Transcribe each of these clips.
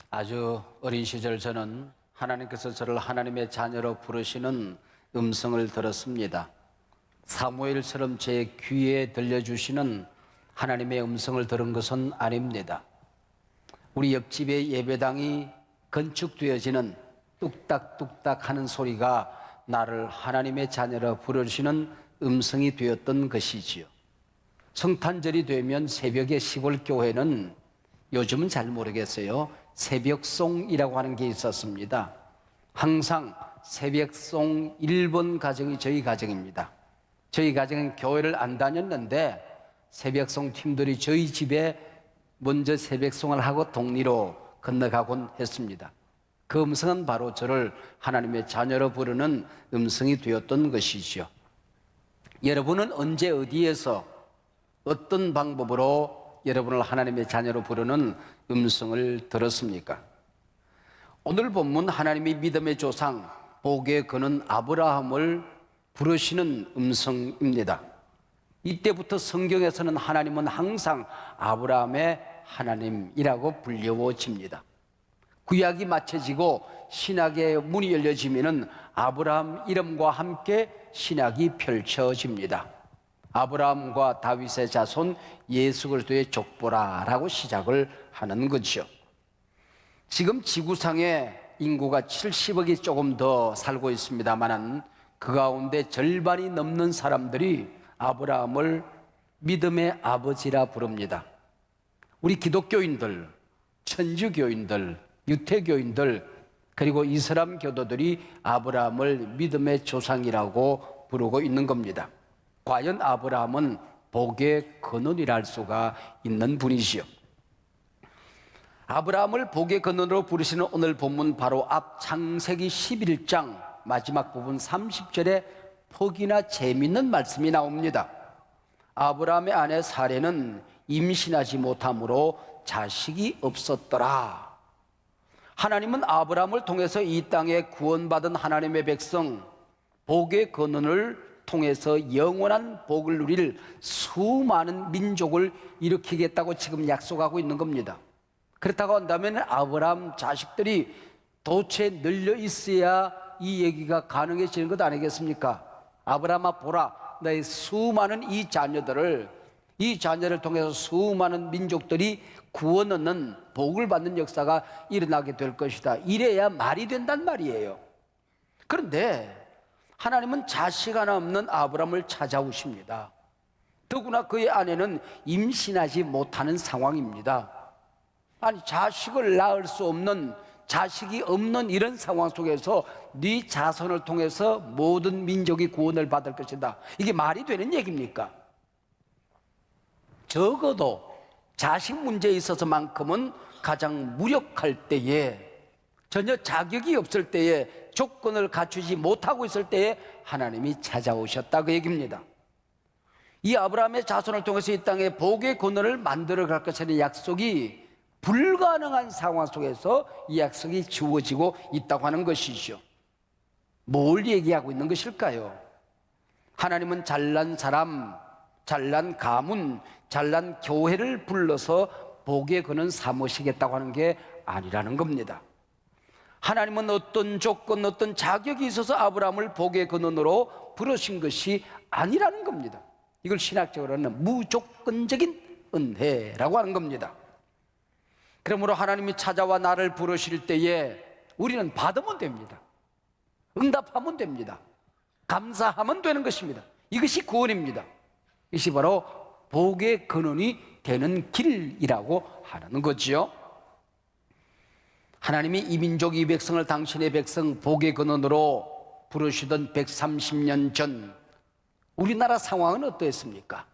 아주 어린 시절 저는 하나님께서 저를 하나님의 자녀로 부르시는 음성을 들었습니다. 사무엘처럼 제 귀에 들려주시는 하나님의 음성을 들은 것은 아닙니다. 우리 옆집의 예배당이 건축되어지는 뚝딱뚝딱 하는 소리가 나를 하나님의 자녀로 부르시는 음성이 되었던 것이지요. 성탄절이 되면 새벽에 시골 교회는 요즘은 잘 모르겠어요. 새벽송이라고 하는 게 있었습니다. 항상 새벽송 1번 가정이 저희 가정입니다. 저희 가정은 교회를 안 다녔는데 새벽송 팀들이 저희 집에 먼저 새벽송을 하고 동리로 건너가곤 했습니다. 그 음성은 바로 저를 하나님의 자녀로 부르는 음성이 되었던 것이죠. 여러분은 언제 어디에서 어떤 방법으로 여러분을 하나님의 자녀로 부르는 음성을 들었습니까? 오늘 본문 하나님이 믿음의 조상 복의 근원 아브라함을 부르시는 음성입니다. 이때부터 성경에서는 하나님은 항상 아브라함의 하나님이라고 불려집니다. 구약이 마쳐지고 신약의 문이 열려지면은 아브라함 이름과 함께 신약이 펼쳐집니다. 아브라함과 다윗의 자손 예수 그리스도의 족보라라고 시작을 하는 거죠. 지금 지구상에 인구가 70억이 조금 더 살고 있습니다만 그 가운데 절반이 넘는 사람들이 아브라함을 믿음의 아버지라 부릅니다. 우리 기독교인들, 천주교인들, 유태교인들 그리고 이슬람 교도들이 아브라함을 믿음의 조상이라고 부르고 있는 겁니다. 과연 아브라함은 복의 근원이라 할 수가 있는 분이지요. 아브라함을 복의 근원으로 부르시는 오늘 본문 바로 앞 창세기 11장 마지막 부분 30절에 혹이나 재미있는 말씀이 나옵니다. 아브라함의 아내 사레는 임신하지 못함으로 자식이 없었더라. 하나님은 아브라함을 통해서 이 땅에 구원받은 하나님의 백성 복의 근원을 통해서 영원한 복을 누릴 수많은 민족을 일으키겠다고 지금 약속하고 있는 겁니다. 그렇다고 한다면 아브라함 자식들이 도체 널려 있어야 이 얘기가 가능해지는 것 아니겠습니까? 아브라함아 보라, 너의 수많은 이 자녀를 통해서 수많은 민족들이 구원 얻는 복을 받는 역사가 일어나게 될 것이다. 이래야 말이 된단 말이에요. 그런데 하나님은 자식 하나 없는 아브라함을 찾아오십니다. 더구나 그의 아내는 임신하지 못하는 상황입니다. 아니 자식을 낳을 수 없는, 자식이 없는 이런 상황 속에서 네 자손을 통해서 모든 민족이 구원을 받을 것이다. 이게 말이 되는 얘기입니까? 적어도 자식 문제에 있어서만큼은 가장 무력할 때에, 전혀 자격이 없을 때에, 조건을 갖추지 못하고 있을 때에 하나님이 찾아오셨다 그 얘기입니다. 이 아브라함의 자손을 통해서 이 땅에 복의 근원을 만들어갈 것이라는 약속이 불가능한 상황 속에서 이 약속이 주어지고 있다고 하는 것이죠. 뭘 얘기하고 있는 것일까요? 하나님은 잘난 사람, 잘난 가문, 잘난 교회를 불러서 복의 근원 삼으시겠다고 하는 게 아니라는 겁니다. 하나님은 어떤 조건, 어떤 자격이 있어서 아브라함을 복의 근원으로 부르신 것이 아니라는 겁니다. 이걸 신학적으로는 무조건적인 은혜라고 하는 겁니다. 그러므로 하나님이 찾아와 나를 부르실 때에 우리는 받으면 됩니다. 응답하면 됩니다. 감사하면 되는 것입니다. 이것이 구원입니다. 이것이 바로 복의 근원이 되는 길이라고 하는 거지요. 하나님이 이 민족, 이 백성을 당신의 백성 복의 근원으로 부르시던 130년 전 우리나라 상황은 어떠했습니까?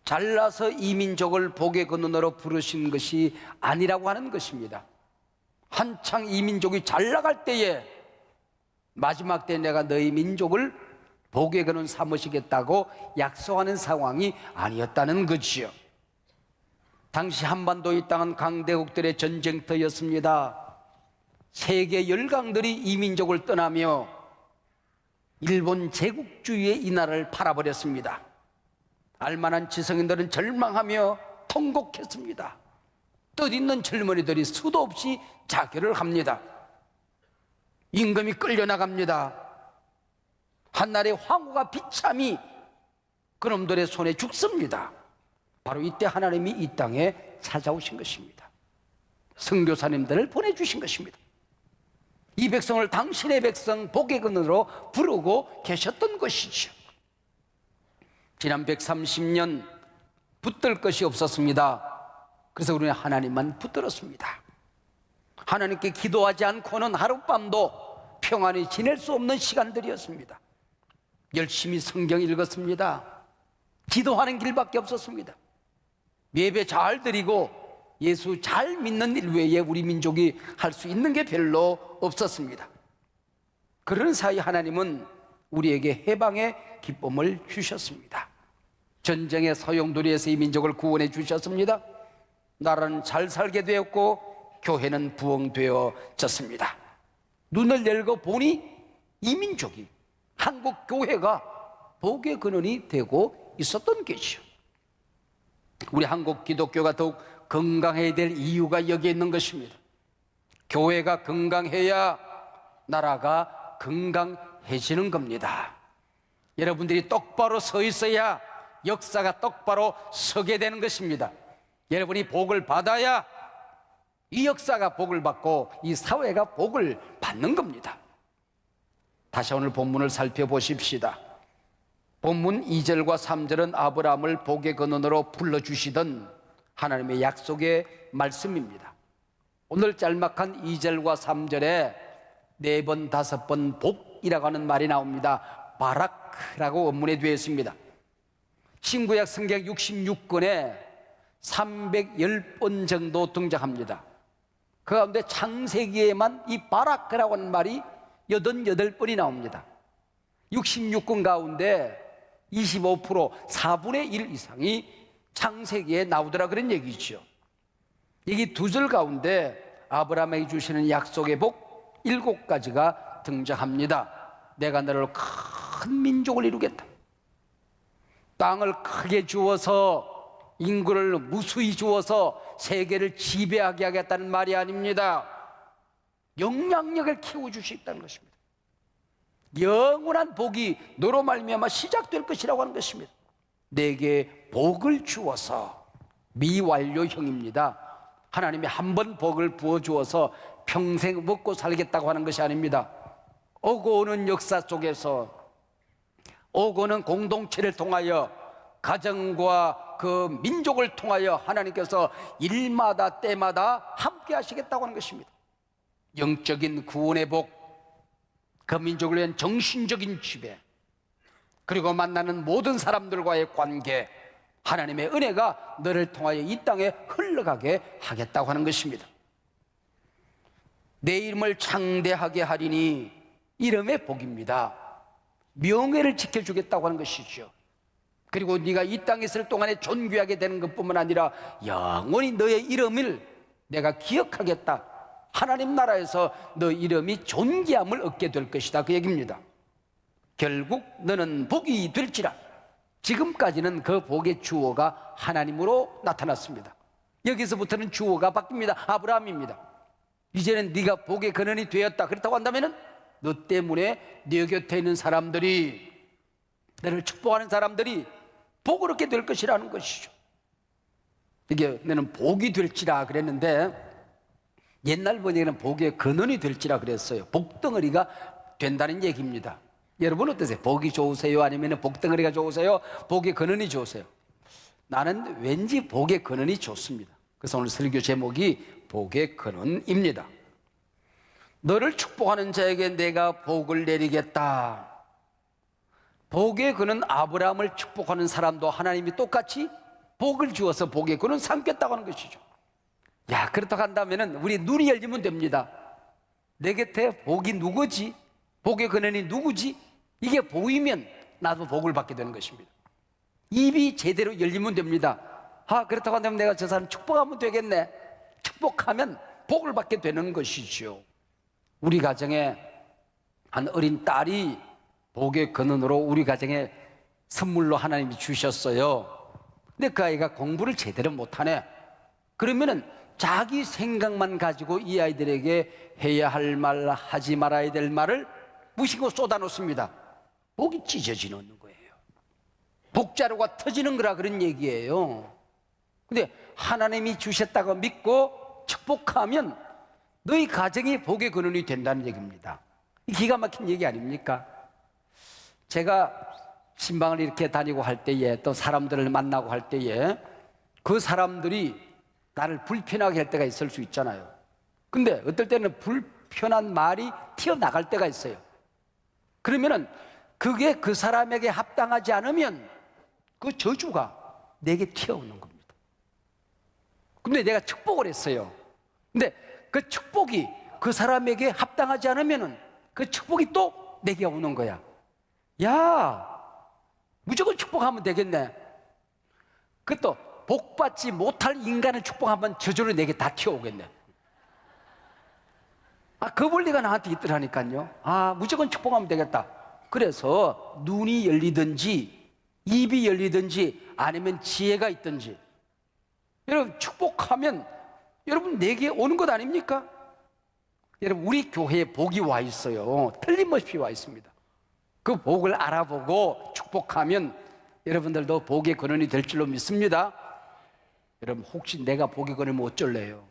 잘나서 이 민족을 복의 근원으로 부르신 것이 아니라고 하는 것입니다. 한창 이 민족이 잘 나갈 때에 마지막 때 내가 너희 민족을 복의 근원 삼으시겠다고 약속하는 상황이 아니었다는 거지요. 당시 한반도 이 땅은 강대국들의 전쟁터였습니다. 세계 열강들이 이 민족을 떠나며 일본 제국주의의 이 나라를 팔아버렸습니다. 알만한 지성인들은 절망하며 통곡했습니다. 뜻 있는 젊은이들이 수도 없이 자결을 합니다. 임금이 끌려나갑니다. 한날의 황후가 비참히 그놈들의 손에 죽습니다. 바로 이때 하나님이 이 땅에 찾아오신 것입니다. 선교사님들을 보내주신 것입니다. 이 백성을 당신의 백성 복의 근원으로 부르고 계셨던 것이죠. 지난 130년 붙들 것이 없었습니다. 그래서 우리는 하나님만 붙들었습니다. 하나님께 기도하지 않고는 하룻밤도 평안히 지낼 수 없는 시간들이었습니다. 열심히 성경 읽었습니다. 기도하는 길밖에 없었습니다. 예배 잘 드리고 예수 잘 믿는 일 외에 우리 민족이 할 수 있는 게 별로 없었습니다. 그런 사이 하나님은 우리에게 해방의 기쁨을 주셨습니다. 전쟁의 소용돌이에서 이 민족을 구원해 주셨습니다. 나라는 잘 살게 되었고 교회는 부흥되어졌습니다. 눈을 열고 보니 이 민족이 한국 교회가 복의 근원이 되고 있었던 것이죠. 우리 한국 기독교가 더욱 건강해야 될 이유가 여기에 있는 것입니다. 교회가 건강해야 나라가 건강해지는 겁니다. 여러분들이 똑바로 서 있어야 역사가 똑바로 서게 되는 것입니다. 여러분이 복을 받아야 이 역사가 복을 받고 이 사회가 복을 받는 겁니다. 다시 오늘 본문을 살펴보십시다. 본문 2절과 3절은 아브라함을 복의 근원으로 불러주시던 하나님의 약속의 말씀입니다. 오늘 짤막한 2절과 3절에 4번, 5번 복이라고 하는 말이 나옵니다. 바라크라고 원문에 되어 있습니다. 신구약 성경 66권에 310번 정도 등장합니다. 그 가운데 창세기에만 이 바라크라고 하는 말이 88번이 나옵니다. 66권 가운데 25% 4분의 1 이상이 창세기에 나오더라 그런 얘기죠. 여기 2절 가운데 아브라함에게 주시는 약속의 복 7가지가 등장합니다. 내가 너를 큰 민족을 이루겠다. 땅을 크게 주어서 인구를 무수히 주어서 세계를 지배하게 하겠다는 말이 아닙니다. 영향력을 키워주시겠다는 것입니다. 영원한 복이 너로 말미암아 시작될 것이라고 하는 것입니다. 내게 복을 주어서, 미완료형입니다. 하나님이 한 번 복을 부어주어서 평생 먹고 살겠다고 하는 것이 아닙니다. 오고 오는 역사 속에서 오고 오는 공동체를 통하여 가정과 그 민족을 통하여 하나님께서 일마다 때마다 함께 하시겠다고 하는 것입니다. 영적인 구원의 복, 그 민족을 위한 정신적인 지배, 그리고 만나는 모든 사람들과의 관계, 하나님의 은혜가 너를 통하여 이 땅에 흘러가게 하겠다고 하는 것입니다. 내 이름을 창대하게 하리니 이름의 복입니다. 명예를 지켜주겠다고 하는 것이죠. 그리고 네가 이 땅에 있을 동안에 존귀하게 되는 것뿐만 아니라 영원히 너의 이름을 내가 기억하겠다. 하나님 나라에서 너 이름이 존귀함을 얻게 될 것이다, 그 얘기입니다. 결국 너는 복이 될지라. 지금까지는 그 복의 주어가 하나님으로 나타났습니다. 여기서부터는 주어가 바뀝니다. 아브라함입니다. 이제는 네가 복의 근원이 되었다. 그렇다고 한다면 너 때문에 네 곁에 있는 사람들이, 너를 축복하는 사람들이 복을 얻게 될 것이라는 것이죠. 이게 너는 복이 될지라 그랬는데 옛날 번역에는 복의 근원이 될지라 그랬어요. 복덩어리가 된다는 얘기입니다. 여러분 어떠세요? 복이 좋으세요? 아니면 복덩어리가 좋으세요? 복의 근원이 좋으세요? 나는 왠지 복의 근원이 좋습니다. 그래서 오늘 설교 제목이 복의 근원입니다. 너를 축복하는 자에게 내가 복을 내리겠다. 복의 근원, 아브라함을 축복하는 사람도 하나님이 똑같이 복을 주어서 복의 근원 삼겠다고 하는 것이죠. 야, 그렇다고 한다면 우리 눈이 열리면 됩니다. 내 곁에 복이 누구지? 복의 근원이 누구지? 이게 보이면 나도 복을 받게 되는 것입니다. 입이 제대로 열리면 됩니다. 아, 그렇다고 한다면 내가 저 사람 축복하면 되겠네. 축복하면 복을 받게 되는 것이죠. 우리 가정에 한 어린 딸이 복의 근원으로 우리 가정에 선물로 하나님이 주셨어요. 근데 그 아이가 공부를 제대로 못하네. 그러면은 자기 생각만 가지고 이 아이들에게 해야 할 말, 하지 말아야 될 말을 무심코 쏟아놓습니다. 목이 찢어지는 거예요. 복자루가 터지는 거라 그런 얘기예요. 근데 하나님이 주셨다고 믿고 축복하면 너희 가정이 복의 근원이 된다는 얘기입니다. 기가 막힌 얘기 아닙니까? 제가 신방을 이렇게 다니고 할 때에, 또 사람들을 만나고 할 때에 그 사람들이 나를 불편하게 할 때가 있을 수 있잖아요. 근데 어떨 때는 불편한 말이 튀어나갈 때가 있어요. 그러면은 그게 그 사람에게 합당하지 않으면 그 저주가 내게 튀어오는 겁니다. 근데 내가 축복을 했어요. 근데 그 축복이 그 사람에게 합당하지 않으면은 그 축복이 또 내게 오는 거야. 야, 무조건 축복하면 되겠네. 그것도 복받지 못할 인간을 축복하면 저주를 내게 다 튀어오겠네. 그 원리가 나한테 있더라니까요. 무조건 축복하면 되겠다. 그래서 눈이 열리든지 입이 열리든지 아니면 지혜가 있든지, 여러분 축복하면 여러분 내게 오는 것 아닙니까? 여러분 우리 교회에 복이 와 있어요. 틀림없이 와 있습니다. 그 복을 알아보고 축복하면 여러분들도 복의 근원이 될 줄로 믿습니다. 여러분 혹시 내가 복의 근원이면 어쩔래요?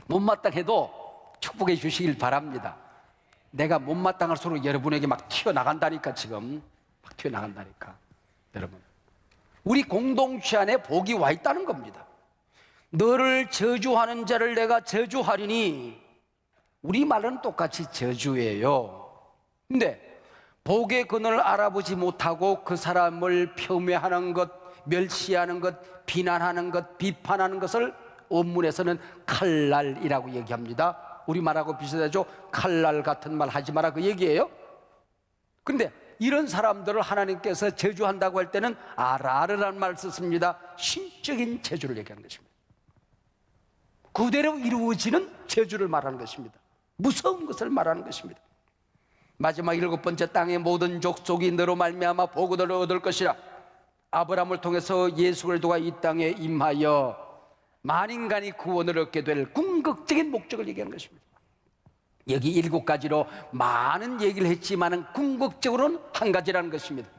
못마땅해도 축복해 주시길 바랍니다. 내가 못마땅할수록 여러분에게 막 튀어나간다니까. 지금 막 튀어나간다니까. 여러분 우리 공동체 안에 복이 와 있다는 겁니다. 너를 저주하는 자를 내가 저주하리니, 우리 말은 똑같이 저주예요. 근데 복의 근원을 알아보지 못하고 그 사람을 폄훼하는 것, 멸시하는 것, 비난하는 것, 비판하는 것을 원문에서는 칼날이라고 얘기합니다. 우리말하고 비슷하죠? 칼날 같은 말 하지 마라, 그 얘기예요. 근데 이런 사람들을 하나님께서 저주한다고 할 때는 아라르라는 말을 썼습니다. 신적인 저주를 얘기하는 것입니다. 그대로 이루어지는 저주를 말하는 것입니다. 무서운 것을 말하는 것입니다. 마지막 7번째, 땅의 모든 족속이 너로 말미암아 복을 얻을 것이라. 아브라함을 통해서 예수 그리스도가 이 땅에 임하여 만인간이 구원을 얻게 될 궁극적인 목적을 얘기하는 것입니다. 여기 7가지로 많은 얘기를 했지만 궁극적으로는 한 가지라는 것입니다.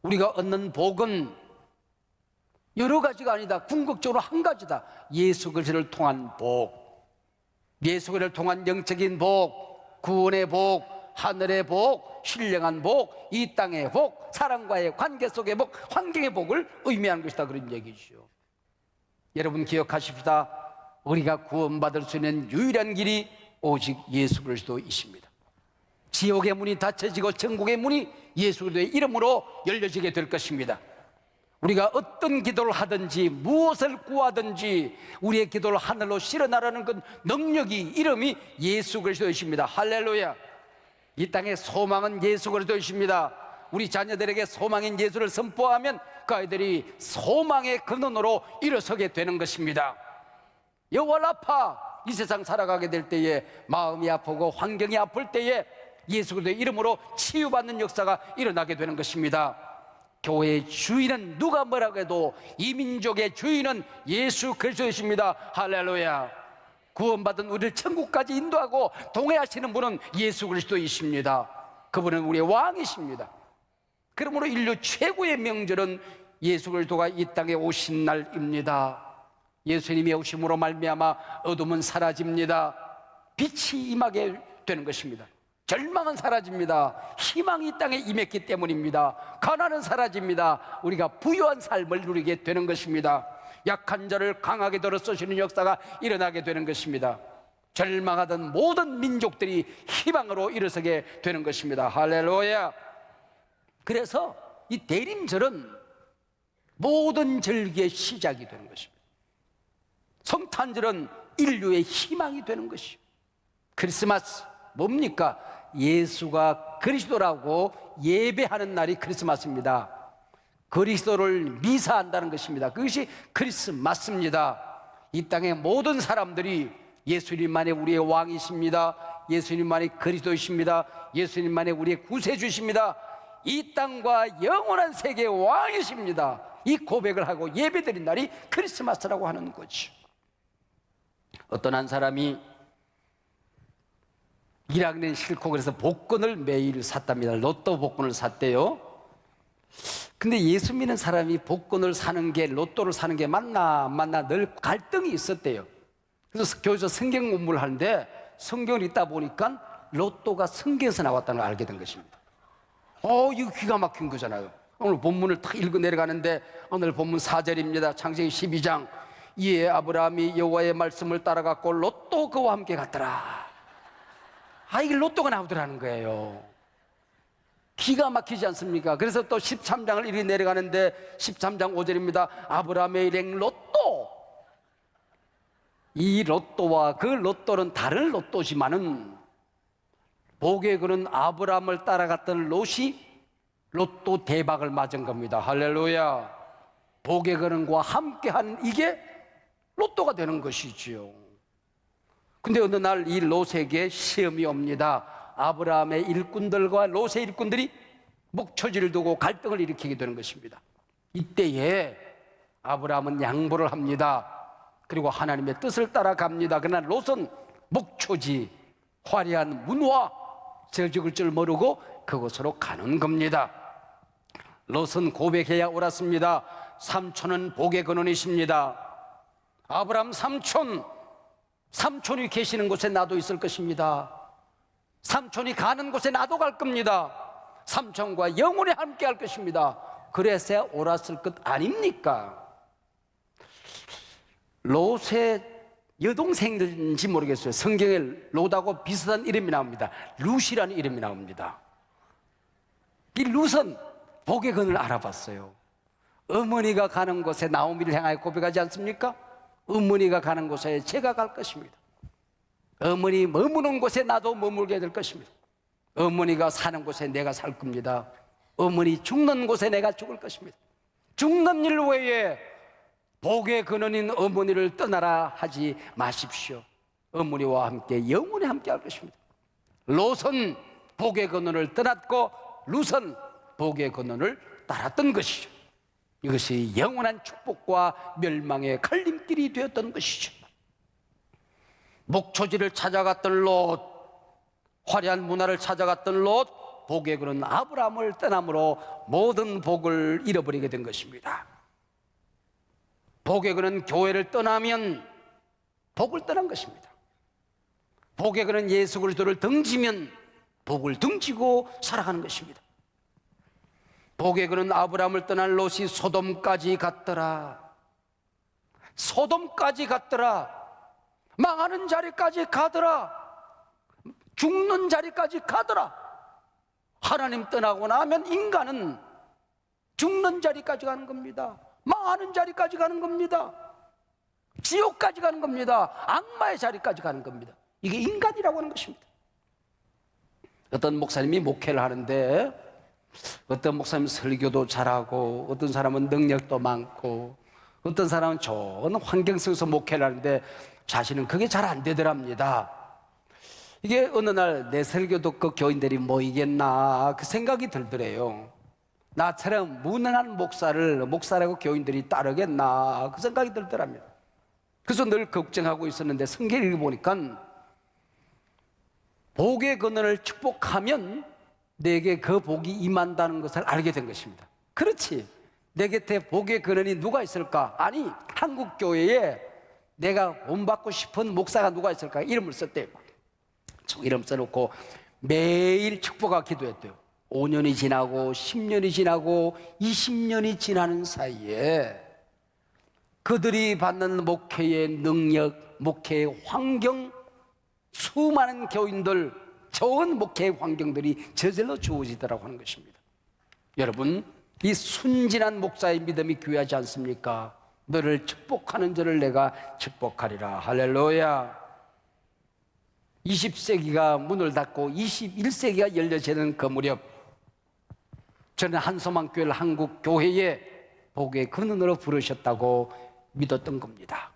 우리가 얻는 복은 여러 가지가 아니다. 궁극적으로 한 가지다. 예수 그리스도를 통한 복, 예수 그리스도를 통한 영적인 복, 구원의 복, 하늘의 복, 신령한 복, 이 땅의 복, 사람과의 관계 속의 복, 환경의 복을 의미하는 것이다, 그런 얘기죠. 여러분 기억하십시다. 우리가 구원받을 수 있는 유일한 길이 오직 예수 그리스도이십니다. 지옥의 문이 닫혀지고 천국의 문이 예수 그리스도의 이름으로 열려지게 될 것입니다. 우리가 어떤 기도를 하든지 무엇을 구하든지 우리의 기도를 하늘로 실어나르는 그 능력이, 이름이 예수 그리스도이십니다. 할렐루야. 이 땅의 소망은 예수 그리스도이십니다. 우리 자녀들에게 소망인 예수를 선포하면 그 아이들이 소망의 근원으로 일어서게 되는 것입니다. 여호와를 아파 이 세상 살아가게 될 때에, 마음이 아프고 환경이 아플 때에 예수 그리스도의 이름으로 치유받는 역사가 일어나게 되는 것입니다. 교회의 주인은 누가 뭐라고 해도 이 민족의 주인은 예수 그리스도이십니다. 할렐루야. 구원받은 우리를 천국까지 인도하고 동행하시는 분은 예수 그리스도이십니다. 그분은 우리의 왕이십니다. 그러므로 인류 최고의 명절은 예수 그리스도가 이 땅에 오신 날입니다. 예수님이 오심으로 말미암아 어둠은 사라집니다. 빛이 임하게 되는 것입니다. 절망은 사라집니다. 희망이 이 땅에 임했기 때문입니다. 가난은 사라집니다. 우리가 부유한 삶을 누리게 되는 것입니다. 약한 자를 강하게 들어 쓰시는 역사가 일어나게 되는 것입니다. 절망하던 모든 민족들이 희망으로 일어서게 되는 것입니다. 할렐루야. 그래서 이 대림절은 모든 절기의 시작이 되는 것입니다. 성탄절은 인류의 희망이 되는 것이요. 크리스마스 뭡니까? 예수가 그리스도라고 예배하는 날이 크리스마스입니다. 그리스도를 미사한다는 것입니다. 그것이 크리스마스입니다. 이 땅의 모든 사람들이 예수님만이 우리의 왕이십니다. 예수님만이 그리스도이십니다. 예수님만이 우리의 구세주십니다. 이 땅과 영원한 세계의 왕이십니다. 이 고백을 하고 예배드린 날이 크리스마스라고 하는 거죠. 어떤 한 사람이 1학년 싫고 그래서 복권을 매일 샀답니다. 로또 복권을 샀대요. 근데 예수 믿는 사람이 복권을 사는 게, 로또를 사는 게 맞나 안 맞나 늘 갈등이 있었대요. 그래서 교회에서 성경 공부를 하는데 성경을 읽다 보니까 로또가 성경에서 나왔다는 걸 알게 된 것입니다. 이거 기가 막힌 거잖아요. 오늘 본문을 딱 읽어 내려가는데 오늘 본문 4절입니다. 창세기 12장. 이에 아브라함이 여호와의 말씀을 따라갔고 롯도 그와 함께 갔더라. 이게 로또가 나오더라는 거예요. 기가 막히지 않습니까? 그래서 또 13장을 이리 내려가는데 13장 5절입니다. 아브라함의 일행 롯도. 이 로또와 그 로또는 다른 로또지만은 복에 그는 아브라함을 따라갔던 롯이 로또 대박을 맞은 겁니다. 할렐루야. 복의 근원과 함께하는 이게 로또가 되는 것이지요. 근데 어느 날 이 롯에게 시험이 옵니다. 아브라함의 일꾼들과 롯의 일꾼들이 목초지를 두고 갈등을 일으키게 되는 것입니다. 이때에 아브라함은 양보를 합니다. 그리고 하나님의 뜻을 따라갑니다. 그러나 롯은 목초지, 화려한 문화, 저적을 줄 모르고 그곳으로 가는 겁니다. 롯은 고백해야 옳았습니다. 삼촌은 복의 근원이십니다. 아브라함 삼촌이 계시는 곳에 나도 있을 것입니다. 삼촌이 가는 곳에 나도 갈 겁니다. 삼촌과 영원히 함께 할 것입니다. 그래서야 옳았을 것 아닙니까? 롯의 여동생인지 모르겠어요. 성경에 롯하고 비슷한 이름이 나옵니다. 룻이라는 이름이 나옵니다. 이 룻은 복의 근을 알아봤어요. 어머니가 가는 곳에 나오미를 향하여 고백하지 않습니까? 어머니가 가는 곳에 제가 갈 것입니다. 어머니 머무는 곳에 나도 머물게 될 것입니다. 어머니가 사는 곳에 내가 살 겁니다. 어머니 죽는 곳에 내가 죽을 것입니다. 죽는 일 외에 복의 근원인 어머니를 떠나라 하지 마십시오. 어머니와 함께 영원히 함께 할 것입니다. 롯은 복의 근원을 떠났고 룻은 복의 근원을 따랐던 것이죠. 이것이 영원한 축복과 멸망의 갈림길이 되었던 것이죠. 목초지를 찾아갔던 롯, 화려한 문화를 찾아갔던 롯, 복의 근원 아브라함을 떠남으로 모든 복을 잃어버리게 된 것입니다. 복의 근원 교회를 떠나면 복을 떠난 것입니다. 복의 근원 예수 그리스도를 등지면 복을 등지고 살아가는 것입니다. 복의 근원 아브라함을 떠난 롯이 소돔까지 갔더라. 소돔까지 갔더라. 망하는 자리까지 가더라. 죽는 자리까지 가더라. 하나님 떠나고 나면 인간은 죽는 자리까지 가는 겁니다. 망하는 자리까지 가는 겁니다. 지옥까지 가는 겁니다. 악마의 자리까지 가는 겁니다. 이게 인간이라고 하는 것입니다. 어떤 목사님이 목회를 하는데 어떤 목사님은 설교도 잘하고 어떤 사람은 능력도 많고 어떤 사람은 좋은 환경 속에서 목회를 하는데 자신은 그게 잘 안 되더랍니다. 이게 어느 날 내 설교 듣고 교인들이 모이겠나 그 생각이 들더래요. 나처럼 무능한 목사라고 교인들이 따르겠나 그 생각이 들더랍니다. 그래서 늘 걱정하고 있었는데 성경을 읽어보니까 복의 근원을 축복하면 내게 그 복이 임한다는 것을 알게 된 것입니다. 그렇지, 내 곁에 복의 근원이 누가 있을까? 아니, 한국교회에 내가 본받고 싶은 목사가 누가 있을까? 이름을 썼대요. 이름 써놓고 매일 축복하고 기도했대요. 5년이 지나고 10년이 지나고 20년이 지나는 사이에 그들이 받는 목회의 능력, 목회의 환경, 수많은 교인들, 좋은 목회의 환경들이 저절로 주어지더라고 하는 것입니다. 여러분, 이 순진한 목사의 믿음이 귀하지 않습니까? 너를 축복하는 자를 내가 축복하리라. 할렐루야. 20세기가 문을 닫고 21세기가 열려지는 그 무렵 저는 한소망교회를 한국 교회에 복의 근원으로 부르셨다고 믿었던 겁니다.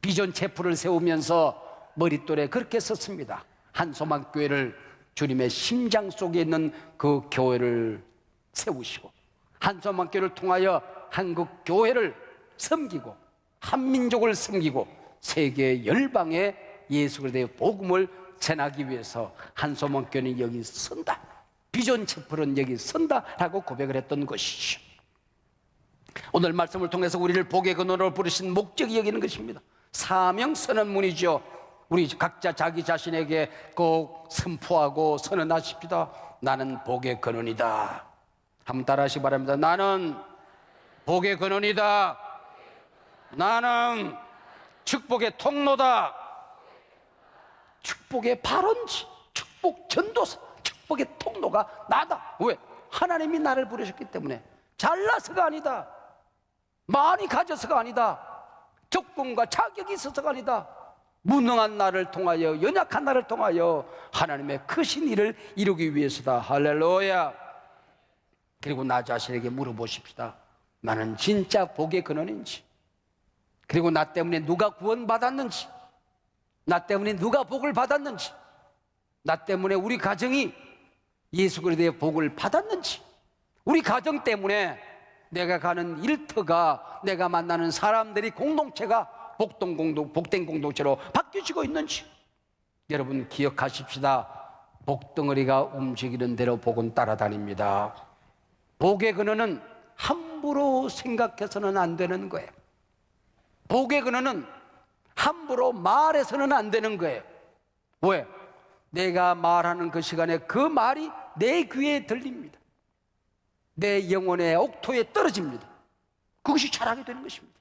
비전 체프를 세우면서 머릿돌에 그렇게 썼습니다. 한소망교회를 주님의 심장 속에 있는 그 교회를 세우시고 한소망교회를 통하여 한국 교회를 섬기고 한민족을 섬기고 세계 열방에 예수 그리스도의 복음을 전하기 위해서 한소문교는 여기 선다, 비전 채플은 여기 선다라고 고백을 했던 것이죠. 오늘 말씀을 통해서 우리를 복의 근원으로 부르신 목적이 여기는 것입니다. 사명 선언문이죠. 우리 각자 자기 자신에게 꼭 선포하고 선언하십시다. 나는 복의 근원이다. 한번 따라하시기 바랍니다. 나는 복의 근원이다. 나는 축복의 통로다. 축복의 발원지, 축복 전도사, 축복의 통로가 나다. 왜? 하나님이 나를 부르셨기 때문에. 잘나서가 아니다, 많이 가져서가 아니다, 조건과 자격이 있어서가 아니다. 무능한 나를 통하여, 연약한 나를 통하여 하나님의 크신 일을 이루기 위해서다. 할렐루야. 그리고 나 자신에게 물어보십시다. 나는 진짜 복의 근원인지, 그리고 나 때문에 누가 구원받았는지, 나 때문에 누가 복을 받았는지, 나 때문에 우리 가정이 예수 그리스도의 복을 받았는지, 우리 가정 때문에 내가 가는 일터가, 내가 만나는 사람들이, 공동체가 복된 공동체로 바뀌어지고 있는지. 여러분 기억하십시다. 복덩어리가 움직이는 대로 복은 따라다닙니다. 복의 근원은 함부로 생각해서는 안 되는 거예요. 복의 근원은 함부로 말해서는 안 되는 거예요. 왜? 내가 말하는 그 시간에 그 말이 내 귀에 들립니다. 내 영혼의 옥토에 떨어집니다. 그것이 자라게 되는 것입니다.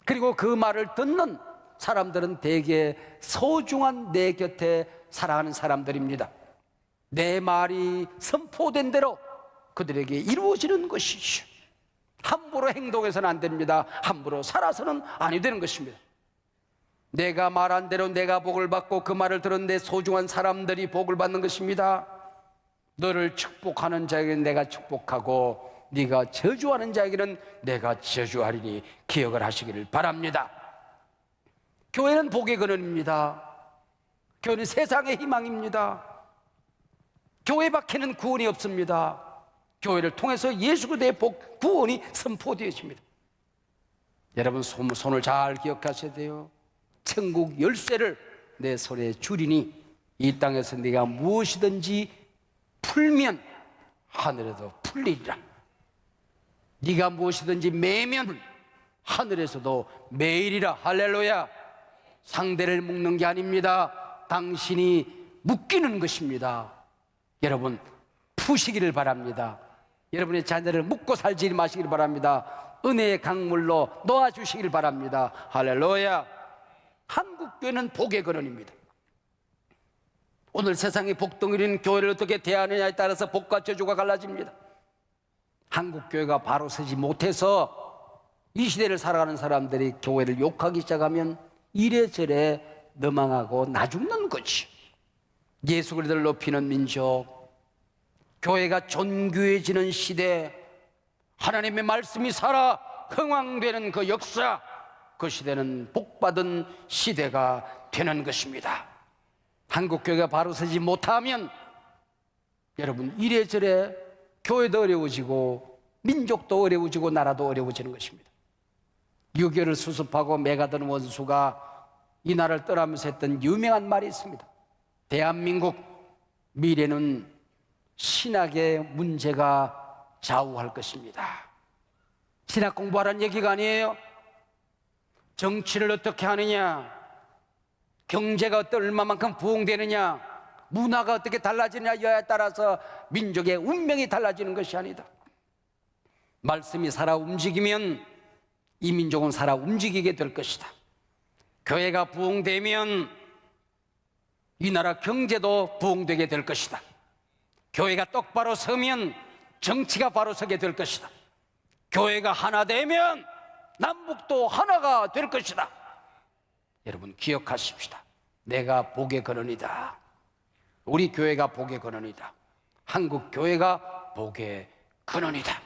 그리고 그 말을 듣는 사람들은 대개 소중한 내 곁에 살아가는 사람들입니다. 내 말이 선포된 대로 그들에게 이루어지는 것이죠. 함부로 행동해서는 안 됩니다. 함부로 살아서는 아니 되는 것입니다. 내가 말한 대로 내가 복을 받고 그 말을 들은 내 소중한 사람들이 복을 받는 것입니다. 너를 축복하는 자에게는 내가 축복하고, 네가 저주하는 자에게는 내가 저주하리니 기억을 하시기를 바랍니다. 교회는 복의 근원입니다. 교회는 세상의 희망입니다. 교회 밖에는 구원이 없습니다. 교회를 통해서 예수 그리스도의 복, 구원이 선포되어집니다. 여러분 손을 잘 기억하셔야 돼요. 천국 열쇠를 내 손에 주리니 이 땅에서 네가 무엇이든지 풀면 하늘에도 풀리리라. 네가 무엇이든지 매면 하늘에서도 매이리라. 할렐루야. 상대를 묶는 게 아닙니다. 당신이 묶이는 것입니다. 여러분 푸시기를 바랍니다. 여러분의 자녀를 묶고 살지 마시기를 바랍니다. 은혜의 강물로 놓아주시기를 바랍니다. 할렐루야. 한국교회는 복의 근원입니다. 오늘 세상의 복덩이는 교회를 어떻게 대하느냐에 따라서 복과 저주가 갈라집니다. 한국교회가 바로 서지 못해서 이 시대를 살아가는 사람들이 교회를 욕하기 시작하면 이래저래 넘어가고 나죽는 거지. 예수 그리스도를 높이는 민족, 교회가 존귀해지는 시대, 하나님의 말씀이 살아 흥왕되는 그 역사, 그 시대는 복받은 시대가 되는 것입니다. 한국교회가 바로 서지 못하면 여러분 이래저래 교회도 어려워지고 민족도 어려워지고 나라도 어려워지는 것입니다. 유교를 수습하고 매가던 원수가 이 나라를 떠나면서 했던 유명한 말이 있습니다. 대한민국 미래는 신학의 문제가 좌우할 것입니다. 신학 공부하라는 얘기가 아니에요. 정치를 어떻게 하느냐, 경제가 얼마만큼 부흥되느냐, 문화가 어떻게 달라지느냐에 따라서 민족의 운명이 달라지는 것이 아니다. 말씀이 살아 움직이면 이 민족은 살아 움직이게 될 것이다. 교회가 부흥되면 이 나라 경제도 부흥되게 될 것이다. 교회가 똑바로 서면 정치가 바로 서게 될 것이다. 교회가 하나 되면 남북도 하나가 될 것이다. 여러분 기억하십시다. 내가 복의 근원이다. 우리 교회가 복의 근원이다. 한국 교회가 복의 근원이다.